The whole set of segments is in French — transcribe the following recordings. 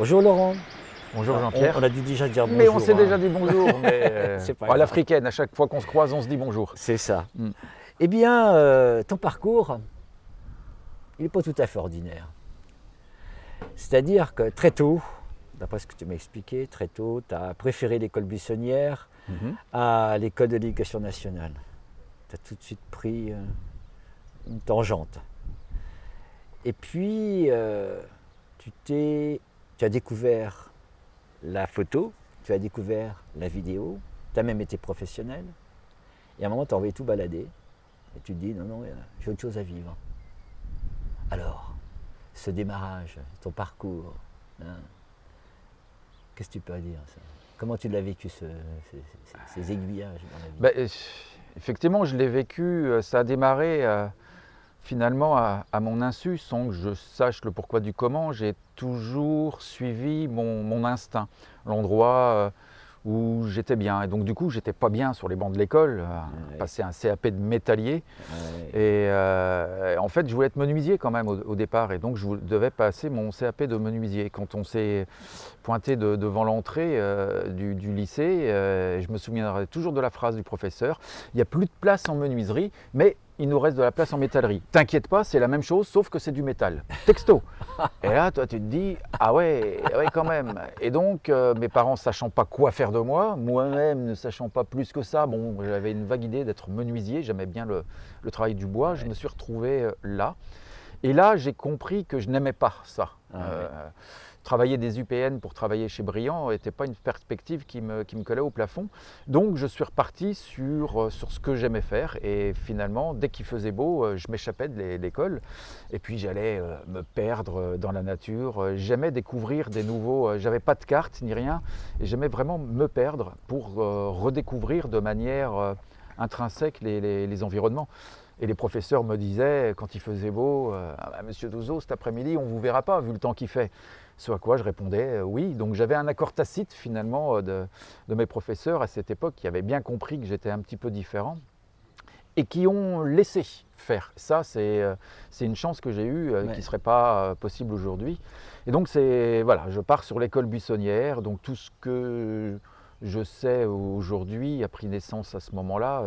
Bonjour Laurent. Bonjour Ah, Jean-Pierre. on a dû déjà dire bonjour. Mais on s'est hein. déjà dit bonjour, mais C'est pas à grave. l'africaine, à chaque fois qu'on se croise, on se dit bonjour. C'est ça. Mm. Eh bien, ton parcours, il n'est pas tout à fait ordinaire. C'est-à-dire que très tôt, d'après ce que tu m'as expliqué, très tôt, tu as préféré l'école buissonnière Mhm. à l'école de l'éducation nationale. Tu as tout de suite pris une tangente. Et puis, tu as découvert la photo, tu as découvert la vidéo, tu as même été professionnel. Et à un moment, tu as envoyé tout balader. Et tu te dis, non, j'ai autre chose à vivre. Alors, ce démarrage, ton parcours, hein, qu'est-ce que tu peux dire ça? Comment tu l'as vécu, ces aiguillages dans la vie? Ben, effectivement, je l'ai vécu, ça a démarré finalement à mon insu, sans que je sache le pourquoi du comment. J'ai toujours suivi mon instinct, l'endroit où j'étais bien. Et donc du coup, j'étais pas bien sur les bancs de l'école, Ouais. passer un CAP de métallier. Ouais. Et en fait, je voulais être menuisier quand même au départ. Et donc, je devais passer mon CAP de menuisier. Quand on s'est pointé devant l'entrée du lycée, je me souviendrai toujours de la phrase du professeur: il n'y a plus de place en menuiserie, mais il nous reste de la place en métallerie. T'inquiète pas, c'est la même chose, sauf que c'est du métal. Texto. Et là, toi, tu te dis, ah ouais quand même. Et donc, mes parents sachant pas quoi faire de moi-même ne sachant pas plus que ça, bon, j'avais une vague idée d'être menuisier, j'aimais bien le travail du bois, je me suis retrouvé là. Et là, j'ai compris que je n'aimais pas ça. Travailler des UPN pour travailler chez Briand n'était pas une perspective qui me collait au plafond. Donc je suis reparti sur ce que j'aimais faire. Et finalement, dès qu'il faisait beau, je m'échappais de l'école. Et puis j'allais me perdre dans la nature. J'aimais découvrir des nouveaux... j'avais pas de carte ni rien. Et j'aimais vraiment me perdre pour redécouvrir de manière intrinsèque les environnements. Et les professeurs me disaient, quand il faisait beau, Monsieur Douzeau, cet après-midi, on ne vous verra pas, vu le temps qu'il fait. Ce à quoi je répondais oui. Donc j'avais un accord tacite, finalement, de mes professeurs à cette époque, qui avaient bien compris que j'étais un petit peu différent et qui ont laissé faire. Ça, c'est une chance que j'ai eue, qui ne serait pas possible aujourd'hui. Et donc, voilà, je pars sur l'école buissonnière. Donc tout ce que je sais aujourd'hui a pris naissance à ce moment-là.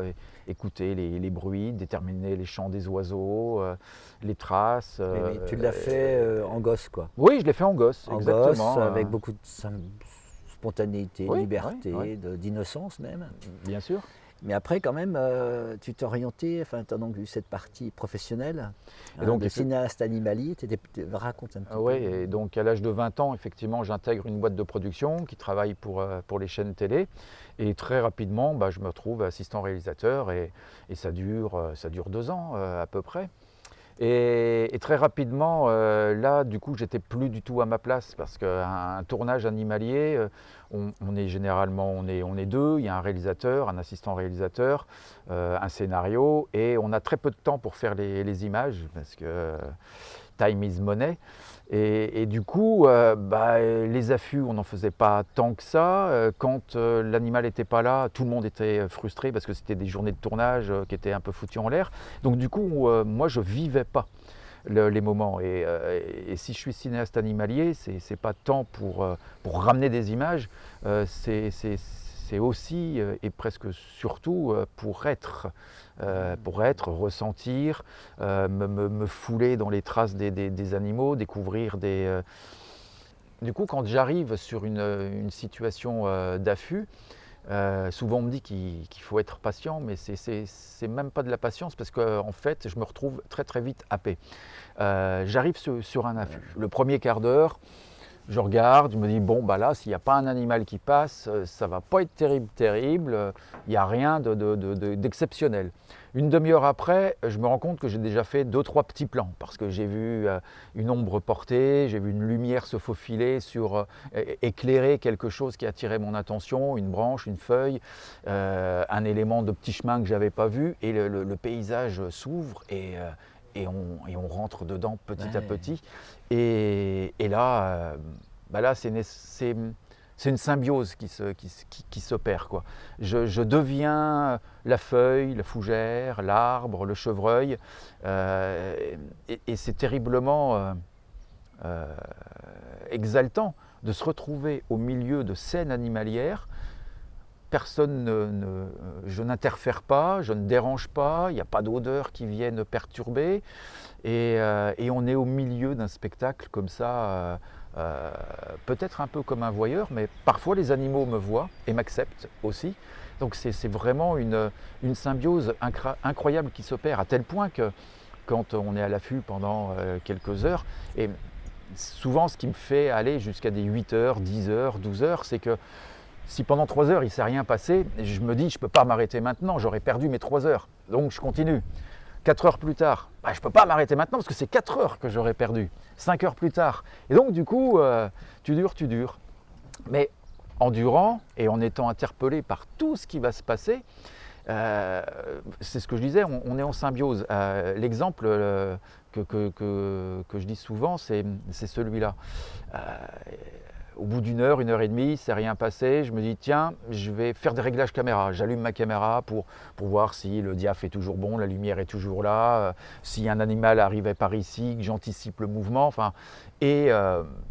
Écouter les bruits, déterminer les chants des oiseaux, les traces. Mais tu l'as fait en gosse, quoi. Oui, je l'ai fait en gosse, En exactement. gosse, avec beaucoup de spontanéité, de Oui, liberté, oui. d'innocence même. Bien sûr. Mais après, quand même, tu t'es orienté, enfin, tu as donc vu cette partie professionnelle, Et donc, de cinéaste animalier. Raconte un petit oui, peu. et donc à l'âge de 20 ans, effectivement, j'intègre une boîte de production qui travaille pour les chaînes télé. Et très rapidement, je me retrouve assistant réalisateur et ça dure 2 ans à peu près. Et très rapidement, là, du coup, j'étais plus du tout à ma place parce qu'un tournage animalier, on est généralement on est deux. Il y a un réalisateur, un assistant réalisateur, un scénario, et on a très peu de temps pour faire les images parce que time is money. Et du coup, les affûts, on n'en faisait pas tant que ça. Quand l'animal n'était pas là, tout le monde était frustré parce que c'était des journées de tournage qui étaient un peu foutues en l'air. Donc du coup, moi, je ne vivais pas les moments. Et si je suis cinéaste animalier, c'est pas tant pour ramener des images, c'est aussi et presque surtout pour être, ressentir, me fouler dans les traces des animaux, découvrir des... Du coup, quand j'arrive sur une situation d'affût, souvent on me dit qu'il faut être patient, mais c'est même pas de la patience parce qu'en fait, je me retrouve très très vite happé. J'arrive sur un affût. Le premier quart d'heure, je regarde, je me dis, bon, là, s'il n'y a pas un animal qui passe, ça ne va pas être terrible, il n'y a rien d'exceptionnel. Une demi-heure après, je me rends compte que j'ai déjà fait 2-3 petits plans, parce que j'ai vu une ombre portée, j'ai vu une lumière se faufiler éclairer quelque chose qui attirait mon attention, une branche, une feuille, un élément de petit chemin que je n'avais pas vu, et le paysage s'ouvre et on rentre dedans petit à petit. Et là, c'est une symbiose qui s'opère, quoi. Je deviens la feuille, la fougère, l'arbre, le chevreuil, et c'est terriblement exaltant de se retrouver au milieu de scènes animalières. Je n'interfère pas, je ne dérange pas, il n'y a pas d'odeur qui viennent perturber. Et on est au milieu d'un spectacle comme ça, peut-être un peu comme un voyeur, mais parfois les animaux me voient et m'acceptent aussi. Donc c'est vraiment une symbiose incroyable qui s'opère, à tel point que quand on est à l'affût pendant quelques heures, et souvent ce qui me fait aller jusqu'à des 8 heures, 10 heures, 12 heures, c'est que si pendant 3 heures il ne s'est rien passé, je me dis je ne peux pas m'arrêter maintenant, j'aurais perdu mes 3 heures, donc je continue. 4 heures plus tard, je ne peux pas m'arrêter maintenant parce que c'est 4 heures que j'aurais perdu. 5 heures plus tard. Et donc du coup, tu dures. Mais en durant et en étant interpellé par tout ce qui va se passer, c'est ce que je disais, on est en symbiose. L'exemple que je dis souvent, c'est celui-là. Au bout d'une heure, 1h30, il ne s'est rien passé. Je me dis, tiens, je vais faire des réglages caméra. J'allume ma caméra pour voir si le diaph est toujours bon, la lumière est toujours là, si un animal arrivait par ici, que j'anticipe le mouvement. Enfin, et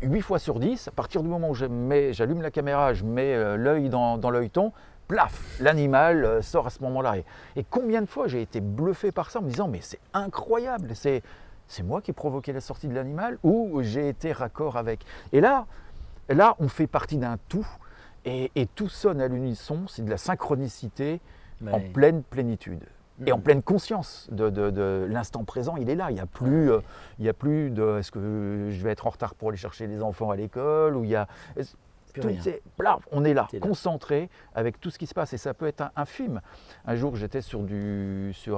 8 fois sur 10, à partir du moment où j'allume la caméra, je mets l'œil dans l'œilleton, plaf, l'animal sort à ce moment-là. Et combien de fois j'ai été bluffé par ça en me disant, mais c'est incroyable, c'est moi qui ai provoqué la sortie de l'animal ou j'ai été raccord avec. Et là, on fait partie d'un tout et tout sonne à l'unisson, c'est de la synchronicité en pleine plénitude et en pleine conscience de l'instant présent, il est là. Il n'y a plus de est-ce que je vais être en retard pour aller chercher les enfants à l'école ou il y a on est là, concentré avec tout ce qui se passe et ça peut être infime. Un jour j'étais sur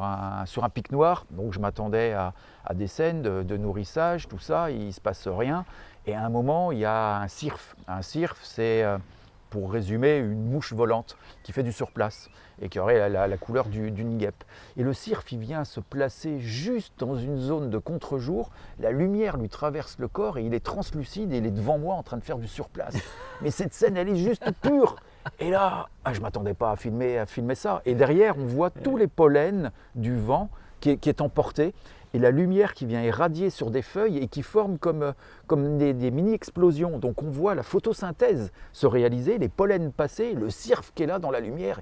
un pic noir, donc je m'attendais à des scènes de nourrissage, tout ça, il ne se passe rien. Et à un moment, il y a un cirf. Un cirf, c'est, pour résumer, une mouche volante qui fait du surplace et qui aurait la couleur d'une guêpe. Et le cirf, il vient se placer juste dans une zone de contre-jour. La lumière lui traverse le corps et il est translucide et il est devant moi en train de faire du surplace. Mais cette scène, elle est juste pure. Et là, je ne m'attendais pas à filmer ça. Et derrière, on voit tous les pollens du vent qui est emporté. Et la lumière qui vient irradier sur des feuilles et qui forme comme des mini-explosions. Donc on voit la photosynthèse se réaliser, les pollens passer, le cirf qui est là dans la lumière.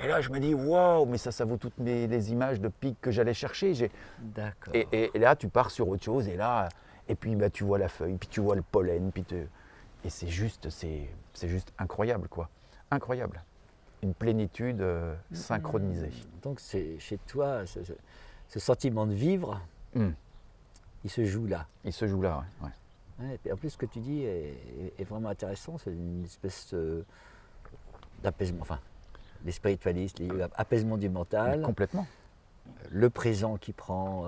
Et là je me dis, waouh, mais ça vaut toutes les images de pics que j'allais chercher. D'accord. Et là tu pars sur autre chose et puis tu vois la feuille, puis tu vois le pollen, et c'est juste incroyable quoi. Incroyable. Une plénitude synchronisée. Donc c'est chez toi, ce sentiment de vivre, il se joue là. Il se joue là, oui. Ouais, et puis en plus, ce que tu dis est vraiment intéressant. C'est une espèce d'apaisement, enfin, les spiritualistes, apaisement du mental. Mais complètement. Le présent qui prend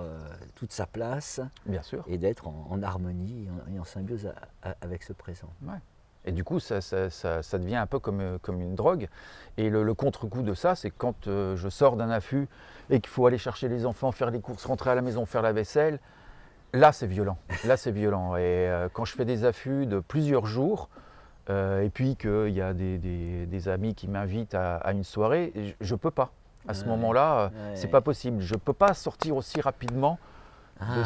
toute sa place. Bien sûr. Et d'être en harmonie et en symbiose avec ce présent. Ouais. Et du coup, ça devient un peu comme une drogue. Et le contre-coup de ça, c'est quand je sors d'un affût et qu'il faut aller chercher les enfants, faire les courses, rentrer à la maison, faire la vaisselle. Là, c'est violent. Et quand je fais des affûts de plusieurs jours, et puis qu'il y a des amis qui m'invitent à une soirée, je ne peux pas. À ce moment-là, c'est pas possible. Je ne peux pas sortir aussi rapidement de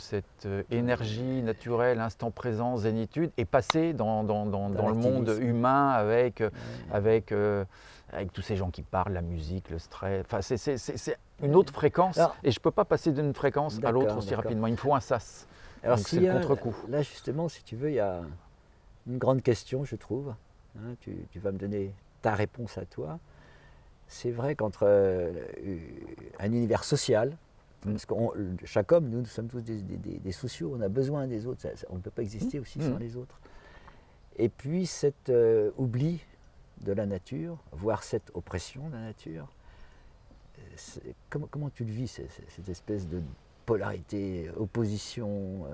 cette énergie naturelle, instant présent, zénitude, et passer dans le monde humain avec tous ces gens qui parlent, la musique, le stress. Enfin, c'est une autre fréquence, et je ne peux pas passer d'une fréquence à l'autre aussi rapidement. Il me faut un sas. Alors c'est le contre-coup. Là, justement, si tu veux, il y a une grande question, je trouve. Hein, tu vas me donner ta réponse à toi. C'est vrai qu'entre un univers social, parce que chaque homme, nous sommes tous des sociaux, on a besoin des autres, on ne peut pas exister aussi sans les autres. Et puis cet oubli de la nature, voire cette oppression de la nature, comment tu le vis, cette espèce de polarité, opposition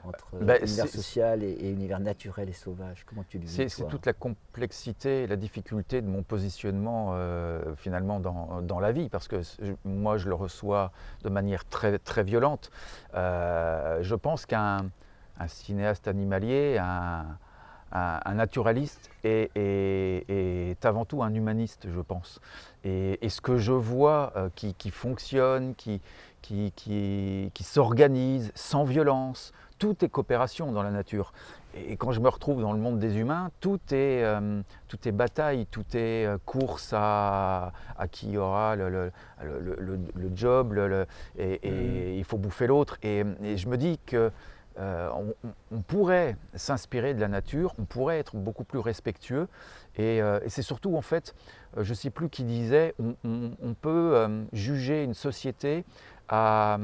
entre univers social et univers naturel et sauvage? Comment tu le vis? C'est toute la complexité et la difficulté de mon positionnement finalement dans la vie, parce que moi je le reçois de manière très, très violente. Je pense qu'un cinéaste animalier, un naturaliste est avant tout un humaniste, je pense. Et ce que je vois qui fonctionne, qui s'organise sans violence, tout est coopération dans la nature. et quand je me retrouve dans le monde des humains, tout est bataille, tout est course à qui aura le job, et il faut bouffer l'autre. Et je me dis que on pourrait s'inspirer de la nature, on pourrait être beaucoup plus respectueux. Et c'est surtout, en fait, je ne sais plus qui disait, on peut juger une société à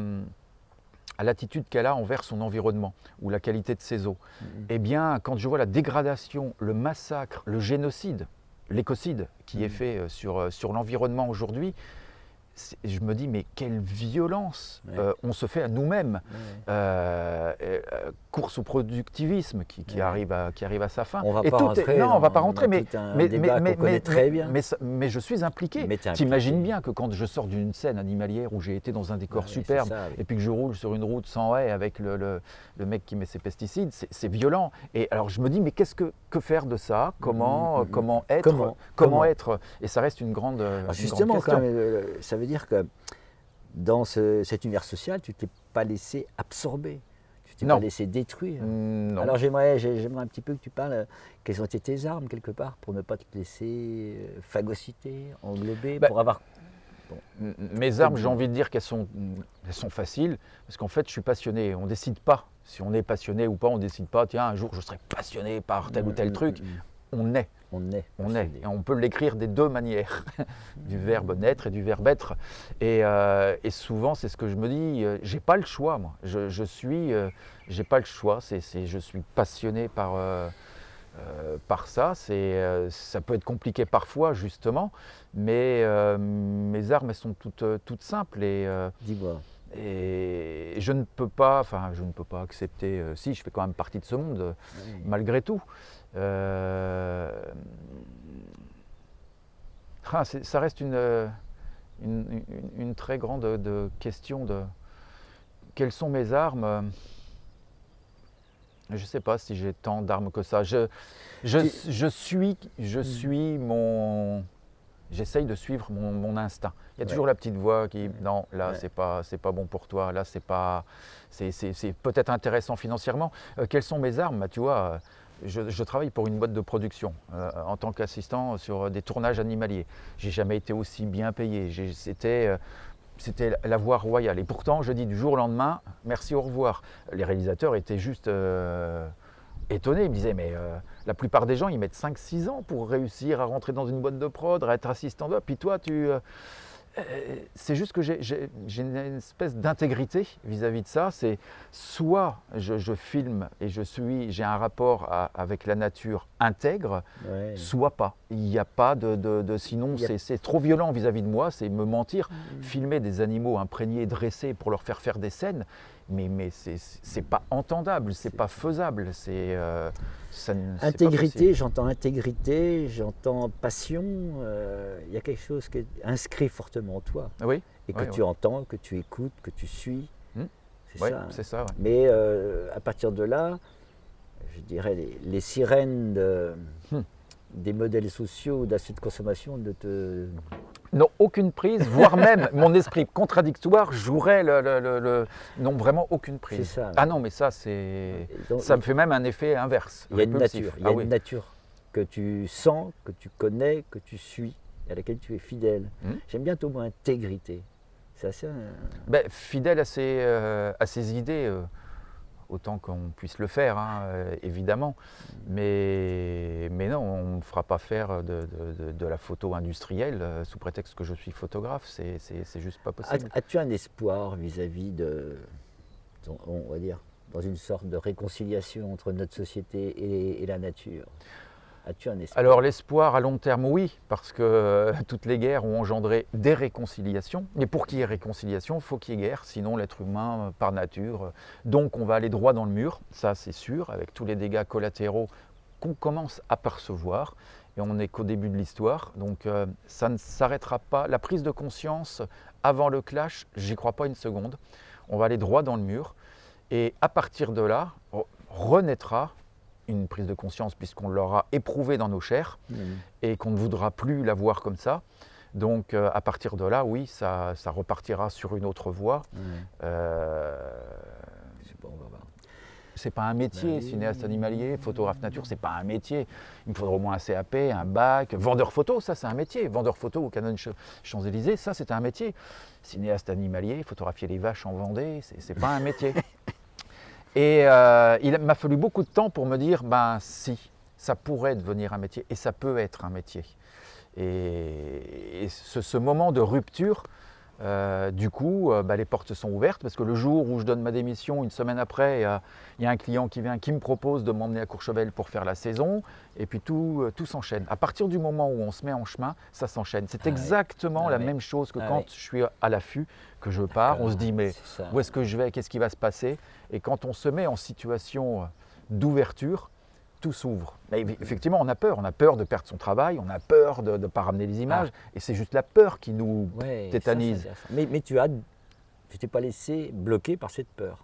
l'attitude qu'elle a envers son environnement ou la qualité de ses eaux. Eh bien, quand je vois la dégradation, le massacre, le génocide, l'écocide qui est fait sur l'environnement aujourd'hui, je me dis, mais quelle violence on se fait à nous-mêmes. Course au productivisme qui arrive à sa fin. On va pas rentrer. Non, on ne va pas rentrer, mais je suis impliqué. T'imagines bien que quand je sors d'une scène animalière où j'ai été dans un décor superbe, et puis que je roule sur une route sans haie avec le mec qui met ses pesticides, c'est violent. Et alors je me dis, mais que faire de ça? Comment être? Et ça reste une grande justement, question. quand même, ça veut dire que dans cet univers social, tu ne t'es pas laissé absorber, tu ne t'es pas laissé détruire. Non. Alors j'aimerais un petit peu que tu parles, quelles ont été tes armes quelque part pour ne pas te laisser phagocyter, englober, pour avoir... Bon. Mes armes, j'ai envie de dire qu'elles sont faciles, parce qu'en fait je suis passionné, on ne décide pas. Si on est passionné ou pas, on ne décide pas, tiens, un jour je serai passionné par tel ou tel truc. On est. Et on peut l'écrire des deux manières, du verbe naître et du verbe être. Et souvent, c'est ce que je me dis, j'ai pas le choix, moi. J'ai pas le choix. Je suis passionné par ça. Ça peut être compliqué parfois, justement, mais mes armes, elles sont toutes simples. Dis-moi. Et je ne peux pas accepter, si je fais quand même partie de ce monde, malgré tout. Ça reste une très grande question de quelles sont mes armes. Je ne sais pas si j'ai tant d'armes que ça. J'essaye de suivre mon instinct. Il y a toujours la petite voix qui dit non, là c'est pas bon pour toi, là c'est peut-être intéressant financièrement. Quelles sont mes armes? Tu vois, je travaille pour une boîte de production en tant qu'assistant sur des tournages animaliers. J'ai jamais été aussi bien payé. C'était la voie royale. Et pourtant, je dis du jour au lendemain, merci, au revoir. Les réalisateurs étaient juste étonnés. Ils me disaient, mais la plupart des gens, ils mettent 5-6 ans pour réussir à rentrer dans une boîte de prod, à être assistant de... Puis toi, c'est juste que j'ai une espèce d'intégrité vis-à-vis de ça. C'est soit je filme et j'ai un rapport avec la nature intègre, soit pas. Il n'y a pas sinon c'est trop violent vis-à-vis de moi, c'est me mentir. Filmer des animaux imprégnés, dressés pour leur faire des scènes, mais c'est pas entendable, c'est pas faisable. Intégrité, j'entends passion. Il y a quelque chose qui est inscrit fortement en toi. Oui. Et que tu entends, que tu écoutes, que tu suis. C'est ça. Ouais. Mais à partir de là, je dirais les sirènes des modèles sociaux d'achat de consommation Non, aucune prise, voire même mon esprit contradictoire jouerait non, vraiment aucune prise. C'est ça. Ah non, mais ça me fait même un effet inverse. Il y a une nature, une nature que tu sens, que tu connais, que tu suis, à laquelle tu es fidèle. J'aime bien ton mot intégrité. C'est assez... fidèle à ses idées, autant qu'on puisse le faire, évidemment. Mais non, on ne fera pas faire de la photo industrielle sous prétexte que je suis photographe. C'est juste pas possible. As-tu un espoir vis-à-vis on va dire, dans une sorte de réconciliation entre notre société et la nature? As-tu un espoir? Alors l'espoir à long terme, oui, parce que toutes les guerres ont engendré des réconciliations. Mais pour qu'il y ait réconciliation, il faut qu'il y ait guerre, sinon l'être humain, par nature, donc on va aller droit dans le mur, ça c'est sûr, avec tous les dégâts collatéraux qu'on commence à percevoir. Et on n'est qu'au début de l'histoire, donc ça ne s'arrêtera pas. La prise de conscience avant le clash, j'y crois pas une seconde. On va aller droit dans le mur, et à partir de là, renaîtra une prise de conscience puisqu'on l'aura éprouvée dans nos chairs et qu'on ne voudra plus la voir comme ça. Donc à partir de là, oui, ça repartira sur une autre voie. Je sais pas, on va voir. c'est pas un métier, oui. cinéaste animalier, photographe nature, c'est pas un métier. Il me faudrait au moins un CAP, un bac. Vendeur photo, ça c'est un métier. Vendeur photo au Canon Champs-Élysées, ça c'est un métier. Cinéaste animalier, photographier les vaches en Vendée, c'est pas un métier. Et il m'a fallu beaucoup de temps pour me dire, ben si, ça pourrait devenir un métier et ça peut être un métier. Et ce moment de rupture, du coup, les portes sont ouvertes parce que le jour où je donne ma démission, une semaine après, il y a un client qui vient, qui me propose de m'emmener à Courchevel pour faire la saison, et puis tout s'enchaîne. À partir du moment où on se met en chemin, ça s'enchaîne. C'est exactement la même chose que quand je suis à l'affût, que je pars, on se dit mais où est-ce que je vais, qu'est-ce qui va se passer? Et quand on se met en situation d'ouverture, tout s'ouvre. Mais effectivement, on a peur de perdre son travail, on a peur de ne pas ramener les images, et c'est juste la peur qui nous tétanise. Mais tu t'es pas laissé bloquer par cette peur,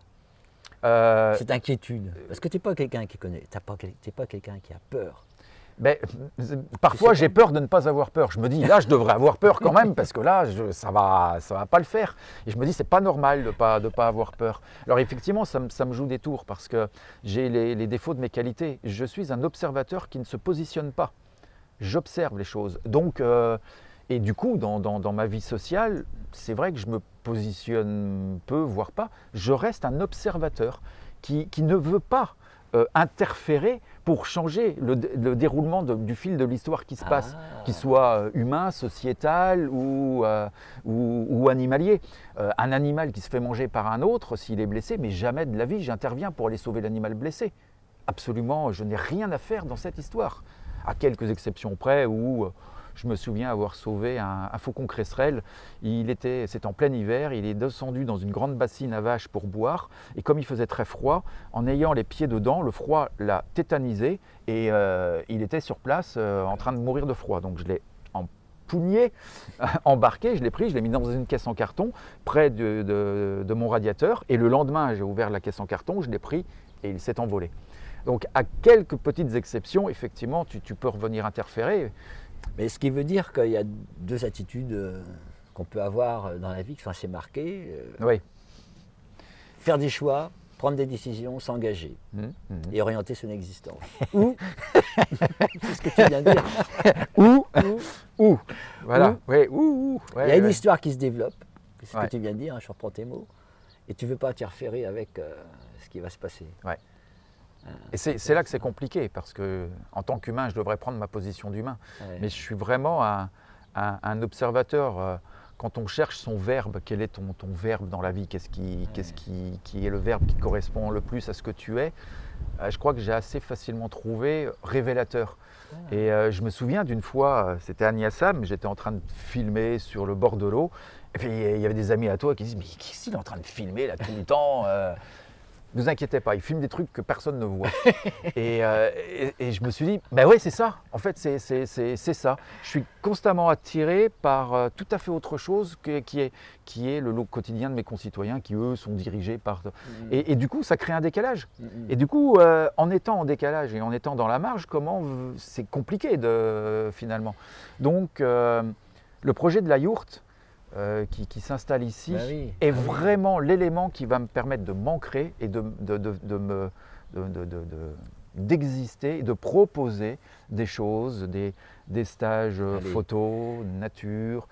cette inquiétude, parce que tu n'es pas quelqu'un qui connaît, t'es pas quelqu'un qui a peur. Mais, parfois, j'ai peur de ne pas avoir peur. Je me dis, là, je devrais avoir peur quand même, parce que là, ça va pas le faire. Et je me dis, c'est pas normal de pas avoir peur. Alors effectivement, ça me joue des tours, parce que j'ai les défauts de mes qualités. Je suis un observateur qui ne se positionne pas. J'observe les choses. Donc, et du coup, dans ma vie sociale, c'est vrai que je me positionne peu, voire pas. Je reste un observateur qui ne veut pas interférer pour changer le déroulement du fil de l'histoire qui se passe, qu'il soit humain, sociétal ou animalier. Un animal qui se fait manger par un autre, s'il est blessé, mais jamais de la vie, j'interviens pour aller sauver l'animal blessé. Absolument, je n'ai rien à faire dans cette histoire. À quelques exceptions près où je me souviens avoir sauvé un faucon cresserelle. C'était en plein hiver, il est descendu dans une grande bassine à vaches pour boire. Et comme il faisait très froid, en ayant les pieds dedans, le froid l'a tétanisé et il était sur place en train de mourir de froid. Donc je l'ai empougné, embarqué, je l'ai pris, je l'ai mis dans une caisse en carton près de mon radiateur. Et le lendemain, j'ai ouvert la caisse en carton, je l'ai pris et il s'est envolé. Donc à quelques petites exceptions, effectivement, tu peux revenir interférer. Mais ce qui veut dire qu'il y a deux attitudes qu'on peut avoir dans la vie qui sont assez marquées. Oui. Faire des choix, prendre des décisions, s'engager et orienter son existence. Ou, c'est ce que tu viens de dire. Ou. Voilà. Oui, il y a une histoire qui se développe, c'est ce que tu viens de dire, hein, je reprends tes mots, et tu ne veux pas interférer avec ce qui va se passer. Ouais. Et c'est là que c'est compliqué, parce que en tant qu'humain, je devrais prendre ma position d'humain. Ouais. Mais je suis vraiment un observateur. Quand on cherche son verbe, quel est ton verbe dans la vie? Qu'est-ce qui est le verbe qui correspond le plus à ce que tu es? Je crois que j'ai assez facilement trouvé révélateur. Et je me souviens d'une fois, c'était à Niassam, j'étais en train de filmer sur le bord de l'eau. Et puis il y avait des amis à toi qui disent « Mais qu'est-ce qu'il est en train de filmer là tout le temps ?» Ne vous inquiétez pas, il filme des trucs que personne ne voit. et je me suis dit, ben oui, c'est ça. En fait, c'est ça. Je suis constamment attiré par tout à fait autre chose qui est le lot quotidien de mes concitoyens qui, eux, sont dirigés par… Et du coup, ça crée un décalage. Et du coup, en étant en décalage et en étant dans la marge, c'est compliqué finalement. Donc, le projet de la yourte, qui s'installe ici est vraiment l'élément qui va me permettre de m'ancrer et d'exister et de proposer des choses, des stages photo, nature.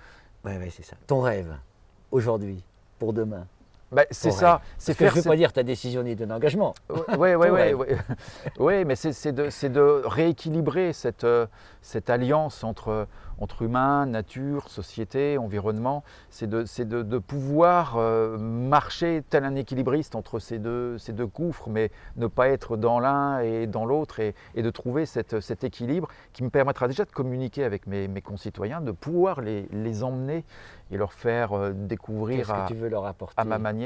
Oui, c'est ça. Ton rêve, aujourd'hui, pour demain. C'est ça. Je ne veux pas dire ta décision ni ton engagement. Oui, mais c'est de rééquilibrer cette alliance entre humain, nature, société, environnement. C'est de pouvoir marcher tel un équilibriste entre ces deux gouffres, mais ne pas être dans l'un et dans l'autre, et de trouver cet équilibre qui me permettra déjà de communiquer avec mes concitoyens, de pouvoir les emmener et leur faire découvrir Qu'est-ce que tu veux leur apporter à ma manière.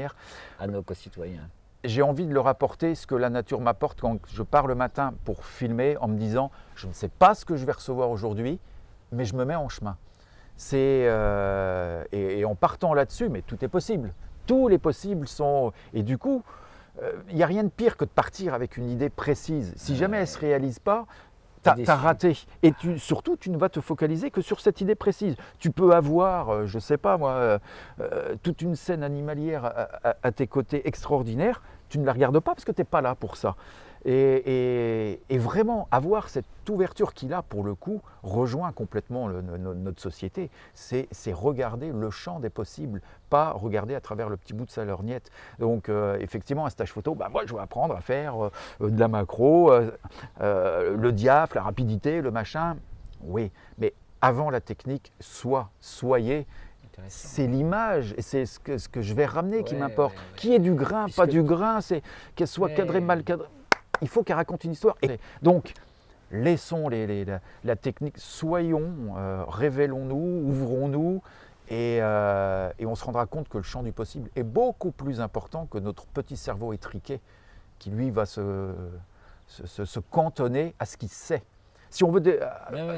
À nos concitoyens. J'ai envie de leur apporter ce que la nature m'apporte quand je pars le matin pour filmer, en me disant « je ne sais pas ce que je vais recevoir aujourd'hui, mais je me mets en chemin ». Et en partant là-dessus, mais tout est possible. Tous les possibles sont… Et du coup, il n'y a rien de pire que de partir avec une idée précise. Si jamais elle ne se réalise pas, t'as raté. Et surtout, tu ne vas te focaliser que sur cette idée précise. Tu peux avoir, je ne sais pas moi, toute une scène animalière à tes côtés extraordinaire. tu ne la regardes pas parce que tu n'es pas là pour ça. Et vraiment, avoir cette ouverture qu'il a, pour le coup, rejoint complètement notre société. C'est regarder le champ des possibles, pas regarder à travers le petit bout de sa lorgnette. Donc, effectivement, un stage photo, moi, je vais apprendre à faire de la macro, le diaph, la rapidité, le machin. Oui, mais avant la technique, soyez. C'est l'image, et c'est ce que je vais ramener qui m'importe. Qui est du grain, pas du grain, c'est qu'elle soit cadrée, mal cadrée. Il faut qu'elle raconte une histoire. Et donc, laissons la technique, soyons, révélons-nous, ouvrons-nous, et on se rendra compte que le champ du possible est beaucoup plus important que notre petit cerveau étriqué, qui lui va se cantonner à ce qu'il sait. Si on veut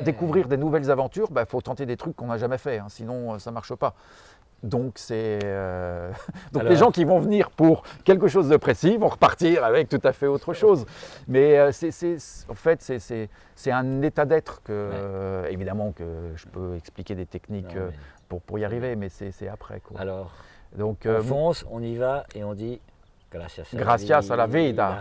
découvrir des nouvelles aventures, il faut tenter des trucs qu'on n'a jamais fait, sinon ça ne marche pas. Donc, alors, les gens qui vont venir pour quelque chose de précis vont repartir avec tout à fait autre chose. Mais en fait, c'est un état d'être que, évidemment, que je peux expliquer des techniques pour y arriver, mais c'est après, quoi. Alors, donc, on fonce, on y va et on dit gracias a la vida.